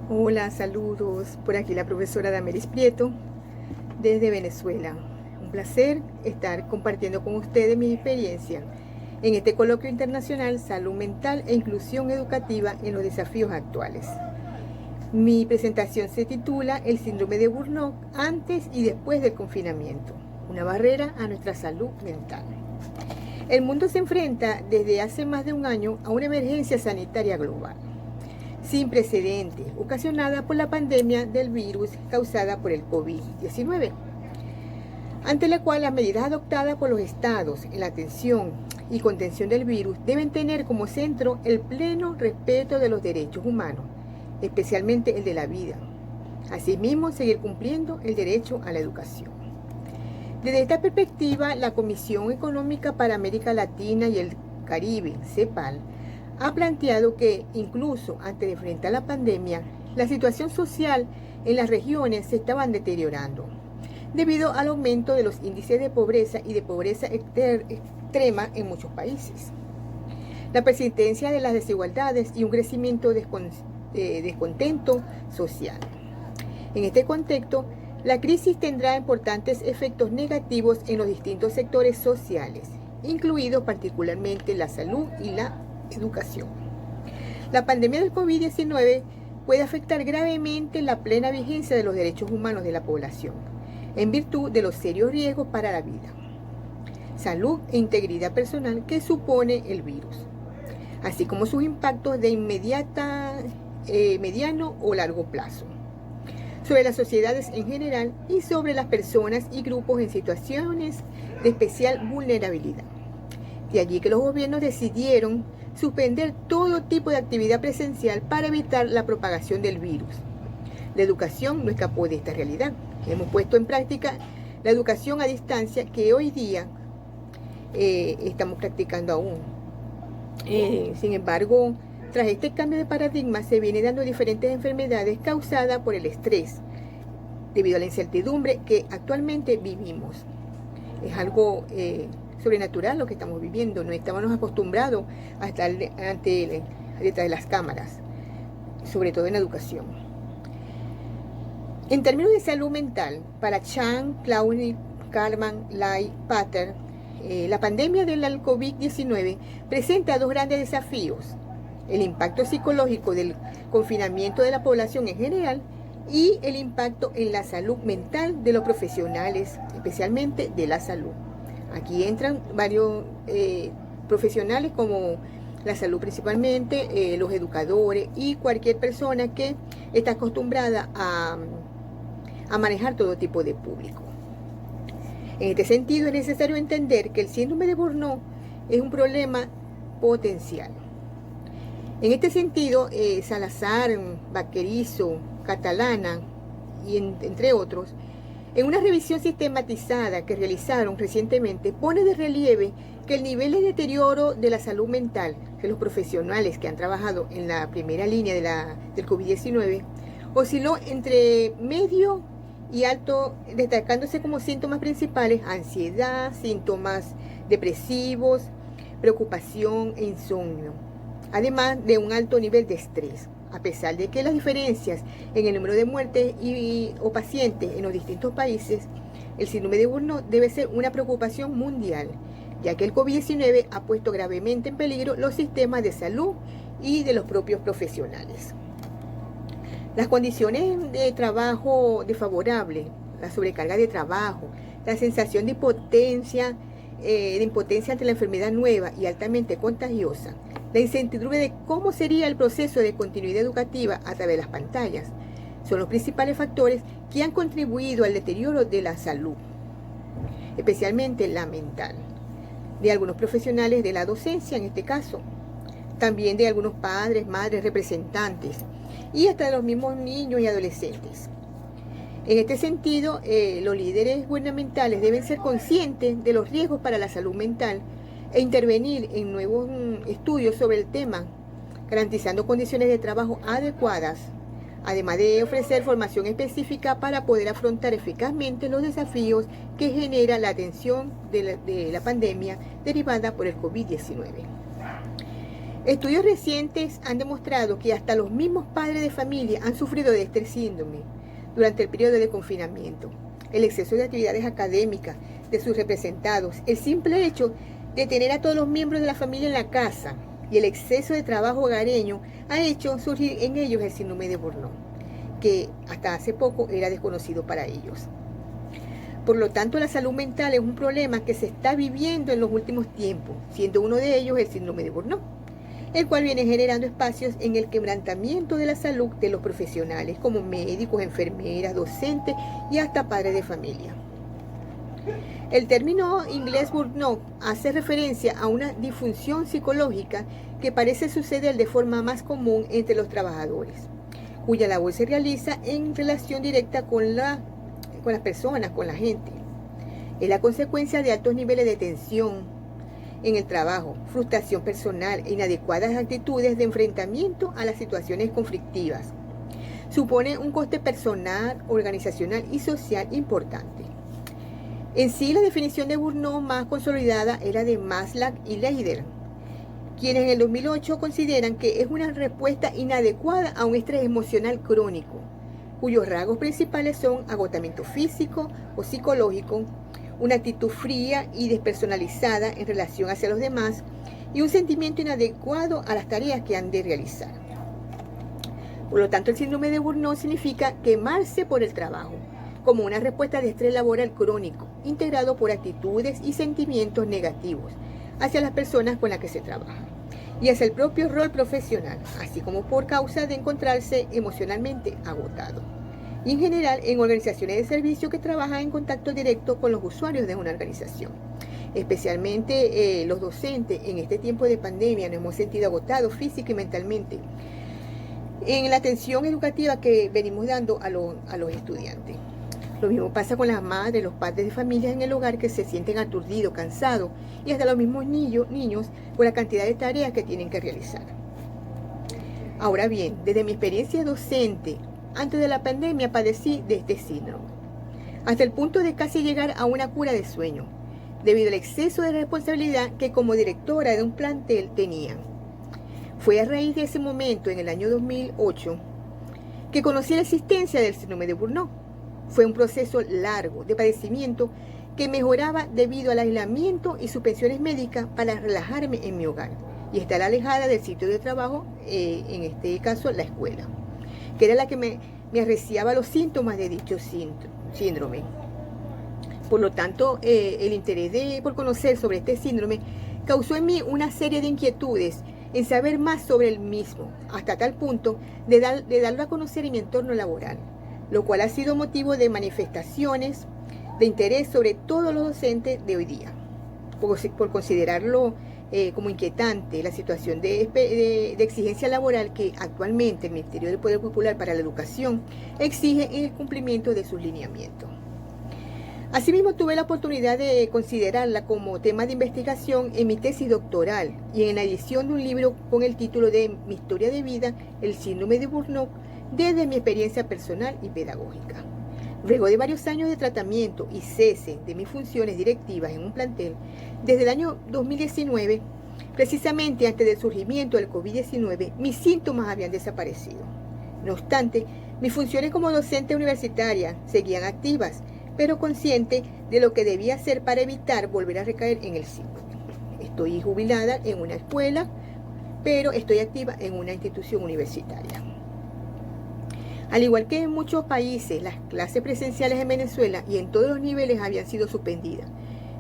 Hola, saludos. Por aquí la profesora Dameris Prieto desde Venezuela. Un placer estar compartiendo con ustedes mi experiencia en este coloquio internacional Salud Mental e Inclusión Educativa en los desafíos actuales. Mi presentación se titula El síndrome de Burnout antes y después del confinamiento, una barrera a nuestra salud mental. El mundo se enfrenta desde hace más de un año a una emergencia sanitaria global sin precedentes, ocasionada por la pandemia del virus causada por el COVID-19, ante la cual las medidas adoptadas por los estados en la atención y contención del virus deben tener como centro el pleno respeto de los derechos humanos, especialmente el de la vida. Asimismo, seguir cumpliendo el derecho a la educación. Desde esta perspectiva, la Comisión Económica para América Latina y el Caribe, CEPAL, ha planteado que, incluso antes de enfrentar la pandemia, la situación social en las regiones se estaban deteriorando, debido al aumento de los índices de pobreza y de pobreza extrema en muchos países, la persistencia de las desigualdades y un crecimiento de descontento social. En este contexto, la crisis tendrá importantes efectos negativos en los distintos sectores sociales, incluidos particularmente la salud y la educación. La pandemia del COVID-19 puede afectar gravemente la plena vigencia de los derechos humanos de la población, en virtud de los serios riesgos para la vida, salud e integridad personal que supone el virus, así como sus impactos de mediano o largo plazo, sobre las sociedades en general y sobre las personas y grupos en situaciones de especial vulnerabilidad. De allí que los gobiernos decidieron suspender todo tipo de actividad presencial para evitar la propagación del virus. La educación no escapó de esta realidad. Hemos puesto en práctica la educación a distancia que hoy día estamos practicando aún. Sin embargo, tras este cambio de paradigma se vienen dando diferentes enfermedades causadas por el estrés, debido a la incertidumbre que actualmente vivimos. Es algo sobrenatural lo que estamos viviendo. No estábamos acostumbrados a estar detrás de las cámaras, sobre todo en la educación. En términos de salud mental, para Chan, Clowney, Carman, Lai, Pater, la pandemia del COVID-19 presenta dos grandes desafíos: el impacto psicológico del confinamiento de la población en general y el impacto en la salud mental de los profesionales, especialmente de la salud. Aquí entran varios profesionales como la salud principalmente, los educadores y cualquier persona que está acostumbrada a manejar todo tipo de público. En este sentido, es necesario entender que el síndrome de Burnout es un problema potencial. En este sentido, Salazar, Vaquerizo, Catalana y entre otros, en una revisión sistematizada que realizaron recientemente, pone de relieve que el nivel de deterioro de la salud mental de los profesionales que han trabajado en la primera línea del COVID-19 osciló entre medio y alto, destacándose como síntomas principales ansiedad, síntomas depresivos, preocupación e insomnio, además de un alto nivel de estrés. A pesar de que las diferencias en el número de muertes o pacientes en los distintos países, el síndrome de Burnout debe ser una preocupación mundial, ya que el COVID-19 ha puesto gravemente en peligro los sistemas de salud y de los propios profesionales. Las condiciones de trabajo desfavorables, la sobrecarga de trabajo, la sensación de impotencia ante la enfermedad nueva y altamente contagiosa, la incertidumbre de cómo sería el proceso de continuidad educativa a través de las pantallas, son los principales factores que han contribuido al deterioro de la salud, especialmente la mental, de algunos profesionales de la docencia en este caso, también de algunos padres, madres, representantes y hasta de los mismos niños y adolescentes. En este sentido, los líderes gubernamentales deben ser conscientes de los riesgos para la salud mental e intervenir en nuevos estudios sobre el tema, garantizando condiciones de trabajo adecuadas, además de ofrecer formación específica para poder afrontar eficazmente los desafíos que genera la atención de la pandemia derivada por el COVID-19. Estudios recientes han demostrado que hasta los mismos padres de familia han sufrido de este síndrome durante el periodo de confinamiento. El exceso de actividades académicas de sus representados, el simple hecho de tener a todos los miembros de la familia en la casa y el exceso de trabajo hogareño ha hecho surgir en ellos el síndrome de Burnout, que hasta hace poco era desconocido para ellos. Por lo tanto, la salud mental es un problema que se está viviendo en los últimos tiempos, siendo uno de ellos el síndrome de Burnout, el cual viene generando espacios en el quebrantamiento de la salud de los profesionales como médicos, enfermeras, docentes y hasta padres de familia. El término inglés burnout hace referencia a una disfunción psicológica que parece suceder de forma más común entre los trabajadores, cuya labor se realiza en relación directa con las personas, con la gente. Es la consecuencia de altos niveles de tensión en el trabajo, frustración personal e inadecuadas actitudes de enfrentamiento a las situaciones conflictivas. Supone un coste personal, organizacional y social importante. En sí, la definición de burnout más consolidada era de Maslow y Leider, quienes en el 2008 consideran que es una respuesta inadecuada a un estrés emocional crónico, cuyos rasgos principales son agotamiento físico o psicológico, una actitud fría y despersonalizada en relación hacia los demás y un sentimiento inadecuado a las tareas que han de realizar. Por lo tanto, el síndrome de burnout significa quemarse por el trabajo, como una respuesta de estrés laboral crónico, integrado por actitudes y sentimientos negativos hacia las personas con las que se trabaja y hacia el propio rol profesional, así como por causa de encontrarse emocionalmente agotado. Y en general en organizaciones de servicio que trabajan en contacto directo con los usuarios de una organización. Especialmente los docentes en este tiempo de pandemia nos hemos sentido agotados física y mentalmente en la atención educativa que venimos dando a los estudiantes. Lo mismo pasa con las madres, los padres de familias en el hogar que se sienten aturdidos, cansados y hasta los mismos niños por la cantidad de tareas que tienen que realizar. Ahora bien, desde mi experiencia docente, antes de la pandemia padecí de este síndrome, hasta el punto de casi llegar a una cura de sueño, debido al exceso de responsabilidad que como directora de un plantel tenía. Fue a raíz de ese momento, en el año 2008, que conocí la existencia del síndrome de Burnout. Fue un proceso largo de padecimiento que mejoraba debido al aislamiento y suspensiones médicas para relajarme en mi hogar y estar alejada del sitio de trabajo, en este caso la escuela, que era la que me arreciaba los síntomas de dicho síndrome. Por lo tanto, el interés por conocer sobre este síndrome causó en mí una serie de inquietudes en saber más sobre el mismo, hasta tal punto de darlo a conocer en mi entorno laboral, lo cual ha sido motivo de manifestaciones de interés sobre todos los docentes de hoy día, por considerarlo como inquietante la situación de exigencia laboral que actualmente el Ministerio del Poder Popular para la Educación exige en el cumplimiento de sus lineamientos. Asimismo, tuve la oportunidad de considerarla como tema de investigación en mi tesis doctoral y en la edición de un libro con el título de Mi historia de vida, el síndrome de Burnout, desde mi experiencia personal y pedagógica. Luego de varios años de tratamiento y cese de mis funciones directivas en un plantel, desde el año 2019, precisamente antes del surgimiento del COVID-19, mis síntomas habían desaparecido. No obstante, mis funciones como docente universitaria seguían activas, pero consciente de lo que debía hacer para evitar volver a recaer en el síndrome. Estoy jubilada en una escuela, pero estoy activa en una institución universitaria. Al igual que en muchos países, las clases presenciales en Venezuela y en todos los niveles habían sido suspendidas,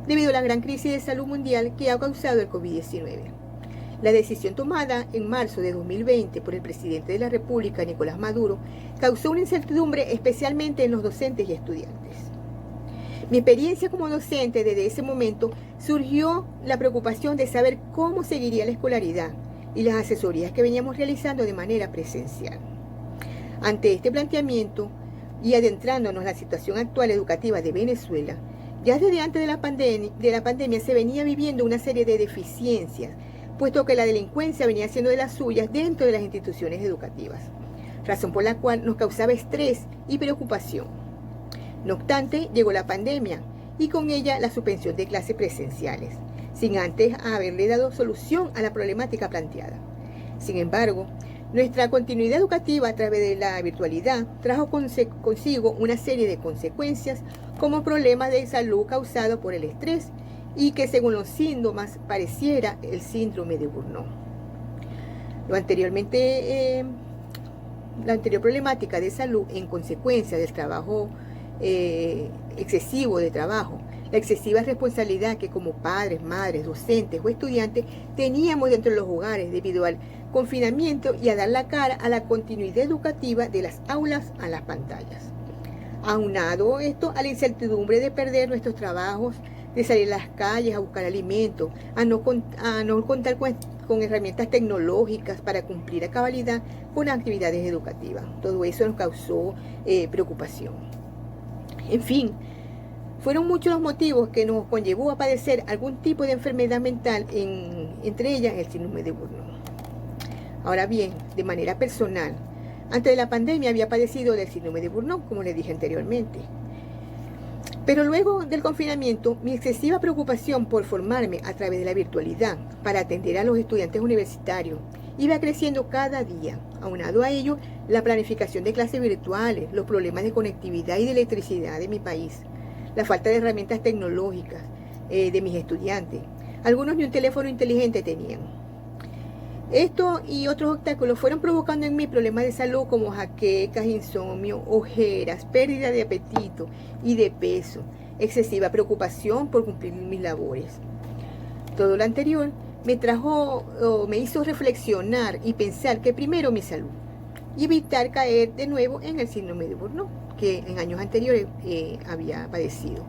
debido a la gran crisis de salud mundial que ha causado el COVID-19. La decisión tomada en marzo de 2020 por el presidente de la República, Nicolás Maduro, causó una incertidumbre especialmente en los docentes y estudiantes. Mi experiencia como docente desde ese momento surgió la preocupación de saber cómo seguiría la escolaridad y las asesorías que veníamos realizando de manera presencial. Ante este planteamiento y adentrándonos en la situación actual educativa de Venezuela, ya desde antes de la pandemia se venía viviendo una serie de deficiencias, puesto que la delincuencia venía siendo de las suyas dentro de las instituciones educativas, razón por la cual nos causaba estrés y preocupación. No obstante, llegó la pandemia y con ella la suspensión de clases presenciales, sin antes haberle dado solución a la problemática planteada. Sin embargo, nuestra continuidad educativa a través de la virtualidad trajo consigo una serie de consecuencias como problemas de salud causados por el estrés y que según los síntomas pareciera el síndrome de Burnout. La anterior problemática de salud en consecuencia del trabajo excesivo de trabajo, la excesiva responsabilidad que como padres, madres, docentes o estudiantes teníamos dentro de los hogares debido al confinamiento y a dar la cara a la continuidad educativa de las aulas a las pantallas. Aunado esto a la incertidumbre de perder nuestros trabajos, de salir a las calles a buscar alimentos, a no contar con herramientas tecnológicas para cumplir a cabalidad con actividades educativas. Todo eso nos causó preocupación. En fin, fueron muchos los motivos que nos conllevó a padecer algún tipo de enfermedad mental, entre ellas el síndrome de Burnout. Ahora bien, de manera personal, antes de la pandemia había padecido del síndrome de Burnout, como les dije anteriormente. Pero luego del confinamiento, mi excesiva preocupación por formarme a través de la virtualidad para atender a los estudiantes universitarios iba creciendo cada día. Aunado a ello, la planificación de clases virtuales, los problemas de conectividad y de electricidad de mi país, la falta de herramientas tecnológicas de mis estudiantes. Algunos ni un teléfono inteligente tenían. Esto y otros obstáculos fueron provocando en mí problemas de salud como jaquecas, insomnio, ojeras, pérdida de apetito y de peso, excesiva preocupación por cumplir mis labores. Todo lo anterior me hizo reflexionar y pensar que primero mi salud y evitar caer de nuevo en el síndrome de Burnout que en años anteriores había padecido.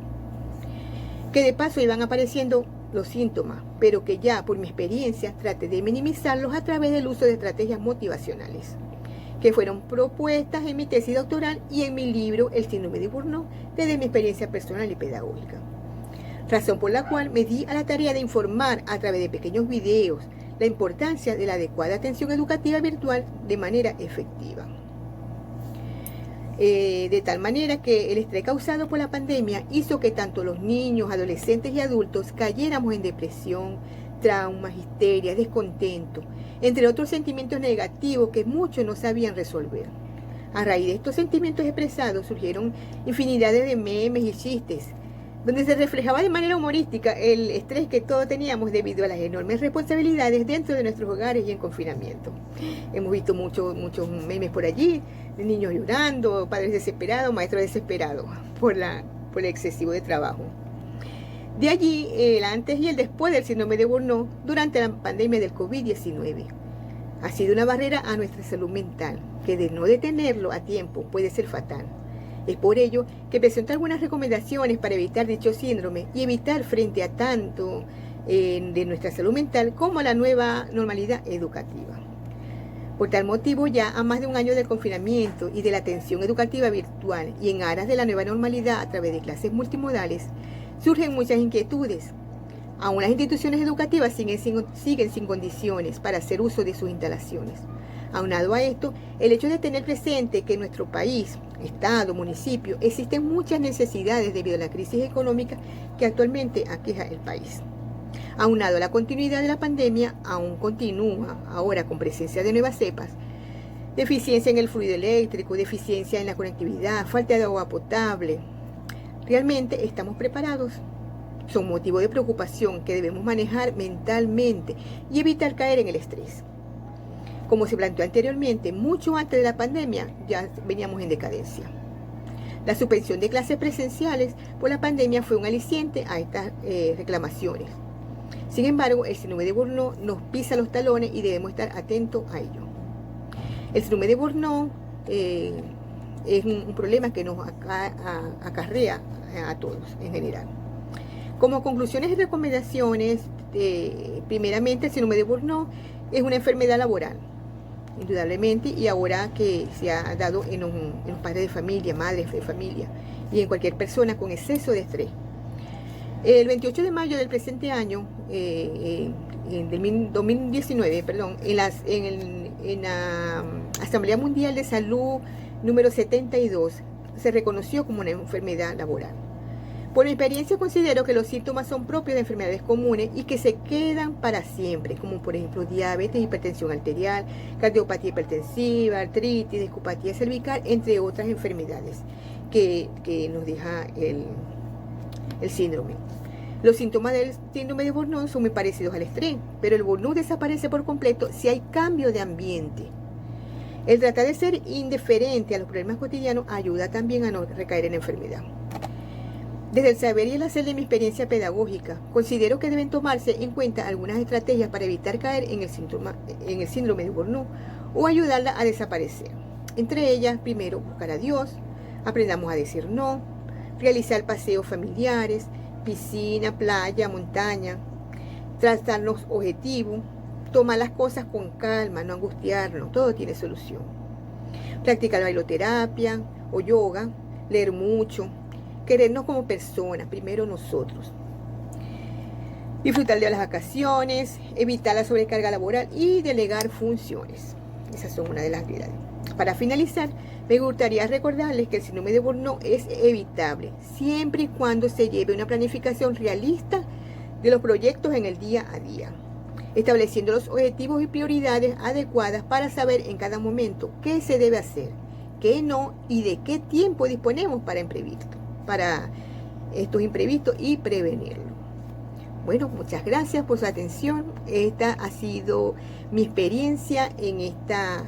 Que de paso iban apareciendo los síntomas, pero que ya por mi experiencia traté de minimizarlos a través del uso de estrategias motivacionales, que fueron propuestas en mi tesis doctoral y en mi libro El síndrome de Burnout, desde mi experiencia personal y pedagógica. Razón por la cual me di a la tarea de informar a través de pequeños videos la importancia de la adecuada atención educativa virtual de manera efectiva. De tal manera que el estrés causado por la pandemia hizo que tanto los niños, adolescentes y adultos cayéramos en depresión, traumas, histeria, descontento, entre otros sentimientos negativos que muchos no sabían resolver. A raíz de estos sentimientos expresados surgieron infinidades de memes y chistes, donde se reflejaba de manera humorística el estrés que todos teníamos debido a las enormes responsabilidades dentro de nuestros hogares y en confinamiento. Hemos visto muchos memes por allí, de niños llorando, padres desesperados, maestros desesperados por el excesivo de trabajo. De allí el antes y el después del síndrome de Burnout durante la pandemia del COVID-19. Ha sido una barrera a nuestra salud mental, que de no detenerlo a tiempo puede ser fatal. Es por ello que presento algunas recomendaciones para evitar dicho síndrome y evitar frente a tanto de nuestra salud mental como a la nueva normalidad educativa. Por tal motivo, ya a más de un año del confinamiento y de la atención educativa virtual y en aras de la nueva normalidad a través de clases multimodales, surgen muchas inquietudes. Aún las instituciones educativas siguen sin condiciones para hacer uso de sus instalaciones. Aunado a esto, el hecho de tener presente que en nuestro país, estado, municipio, existen muchas necesidades debido a la crisis económica que actualmente aqueja el país. Aunado a la continuidad de la pandemia, aún continúa ahora con presencia de nuevas cepas, deficiencia en el fluido eléctrico, deficiencia en la conectividad, falta de agua potable. ¿Realmente estamos preparados? Son motivo de preocupación que debemos manejar mentalmente y evitar caer en el estrés. Como se planteó anteriormente, mucho antes de la pandemia ya veníamos en decadencia. La suspensión de clases presenciales por la pandemia fue un aliciente a estas reclamaciones. Sin embargo, el síndrome de Burnout nos pisa los talones y debemos estar atentos a ello. El síndrome de Burnout es un problema que nos acarrea a todos en general. Como conclusiones y recomendaciones, primeramente el síndrome de Burnout es una enfermedad laboral, indudablemente, y ahora que se ha dado en los padres de familia, madres de familia y en cualquier persona con exceso de estrés. El 28 de mayo del presente año, del 2019, en la Asamblea Mundial de Salud número 72, se reconoció como una enfermedad laboral. Por mi experiencia considero que los síntomas son propios de enfermedades comunes y que se quedan para siempre, como por ejemplo diabetes, hipertensión arterial, cardiopatía hipertensiva, artritis, discopatía cervical, entre otras enfermedades que nos deja el síndrome. Los síntomas del síndrome de Burnout son muy parecidos al estrés, pero el burnout desaparece por completo si hay cambio de ambiente. El tratar de ser indiferente a los problemas cotidianos ayuda también a no recaer en enfermedad. Desde el saber y el hacer de mi experiencia pedagógica, considero que deben tomarse en cuenta algunas estrategias para evitar caer en el síndrome de Burnout o ayudarla a desaparecer. Entre ellas, primero, buscar a Dios, aprendamos a decir no, realizar paseos familiares, piscina, playa, montaña, trazarnos objetivos, tomar las cosas con calma, no angustiarnos, todo tiene solución. Practicar bailoterapia o yoga, leer mucho, querernos como personas, primero nosotros. Disfrutar de las vacaciones, evitar la sobrecarga laboral y delegar funciones. Esas son una de las actividades. Para finalizar, me gustaría recordarles que el síndrome de Burnout es evitable, siempre y cuando se lleve una planificación realista de los proyectos en el día a día, estableciendo los objetivos y prioridades adecuadas para saber en cada momento qué se debe hacer, qué no y de qué tiempo disponemos para estos imprevistos y prevenirlo. Bueno, muchas gracias por su atención. Esta ha sido mi experiencia en esta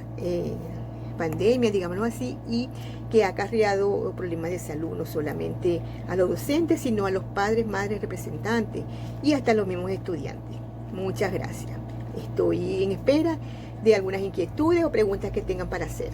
pandemia, digámoslo así, y que ha acarreado problemas de salud, no solamente a los docentes, sino a los padres, madres, representantes y hasta los mismos estudiantes. Muchas gracias. Estoy en espera de algunas inquietudes o preguntas que tengan para hacer.